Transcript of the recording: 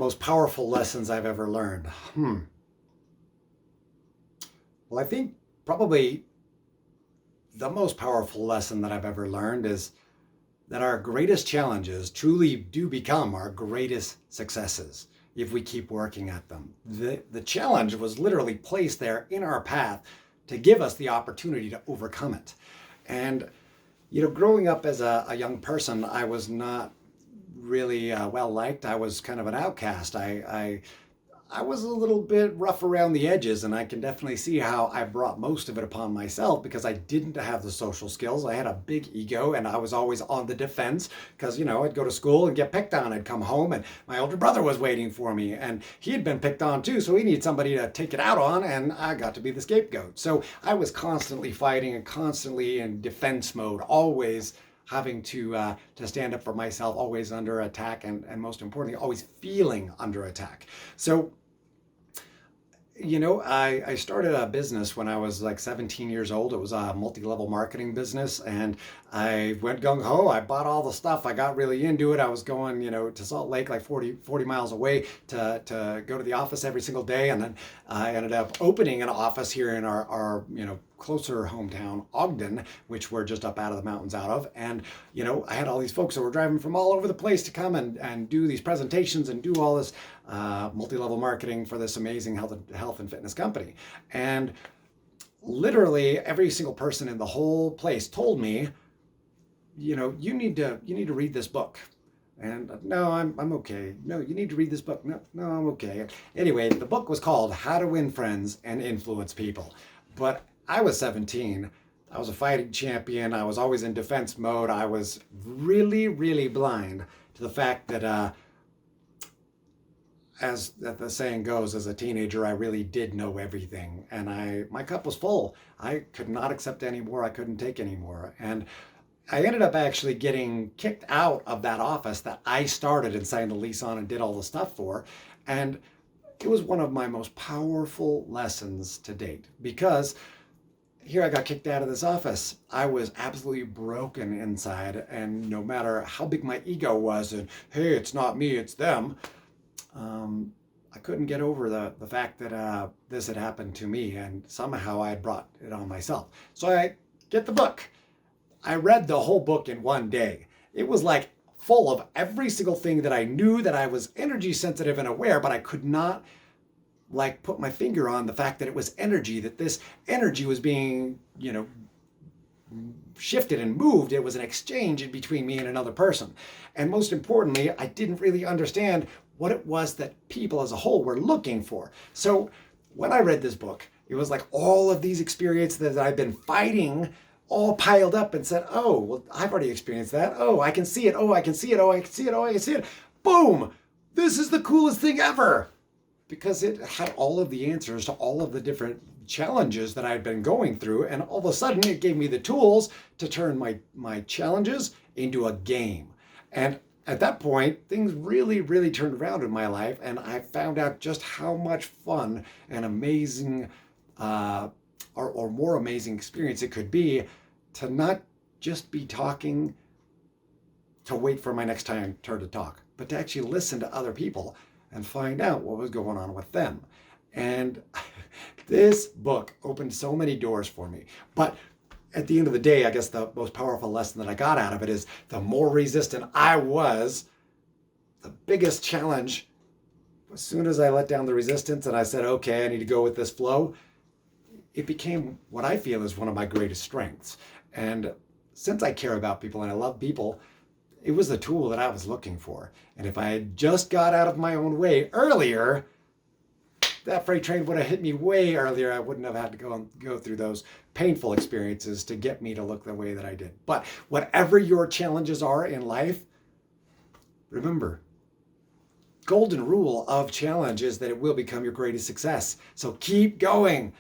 most powerful lessons I've ever learned. Well, I think probably the most powerful lesson that I've ever learned is that our greatest challenges truly do become our greatest successes if we keep working at them. The challenge was literally placed there in our path to give us the opportunity to overcome it. And, growing up as a young person, I was not really well liked. I was kind of an outcast. I was a little bit rough around the edges, and I can definitely see how I brought most of it upon myself because I didn't have the social skills. I had a big ego, and I was always on the defense because, I'd go to school and get picked on. I'd come home, and my older brother was waiting for me, and he had been picked on too, so he needed somebody to take it out on, and I got to be the scapegoat. So I was constantly fighting and constantly in defense mode, always having to stand up for myself, always under attack, and most importantly, always feeling under attack. So I started a business when I was like 17 years old. It was a multi-level marketing business, and I went gung-ho. I bought all the stuff. I got really into it. I was going, to Salt Lake, like 40 miles away to go to the office every single day. And then I ended up opening an office here in our closer hometown, Ogden, which we're just up out of the mountains out of. And, I had all these folks that were driving from all over the place to come and do these presentations and do all this multi-level marketing for this amazing health and fitness company. And literally every single person in the whole place told me, you need to read this book. And no, I'm okay. No, you need to read this book. No, I'm okay. Anyway, the book was called How to Win Friends and Influence People. But I was 17. I was a fighting champion. I was always in defense mode. I was really, really blind to the fact that, as the saying goes, as a teenager, I really did know everything. And my cup was full. I could not accept any more. I couldn't take any more. And I ended up actually getting kicked out of that office that I started and signed the lease on and did all the stuff for. And it was one of my most powerful lessons to date because here I got kicked out of this office. I was absolutely broken inside, and no matter how big my ego was and, hey, it's not me, it's them, I couldn't get over the fact that this had happened to me, and somehow I had brought it on myself. So I get the book. I read the whole book in one day. It was like full of every single thing that I knew, that I was energy sensitive and aware, but I could not put my finger on the fact that it was energy, that this energy was being, shifted and moved. It was an exchange in between me and another person. And most importantly, I didn't really understand what it was that people as a whole were looking for. So when I read this book, it was like all of these experiences that I've been fighting all piled up and said, oh, well, I've already experienced that. Oh, I can see it. Oh, I can see it. Oh, I can see it. Oh, I can see it. Boom! This is the coolest thing ever. Because it had all of the answers to all of the different challenges that I'd been going through. And all of a sudden it gave me the tools to turn my challenges into a game. And at that point, things really, really turned around in my life. And I found out just how much fun and amazing, or more amazing experience it could be to not just be talking to wait for my next turn to talk, but to actually listen to other people and find out what was going on with them. And this book opened so many doors for me. But at the end of the day, I guess the most powerful lesson that I got out of it is the more resistant I was, the biggest challenge, as soon as I let down the resistance and I said, okay, I need to go with this flow, it became what I feel is one of my greatest strengths. And since I care about people and I love people, it was the tool that I was looking for. And if I had just got out of my own way earlier, that freight train would have hit me way earlier. I wouldn't have had to go through those painful experiences to get me to look the way that I did. But whatever your challenges are in life, remember, golden rule of challenge is that it will become your greatest success. So keep going.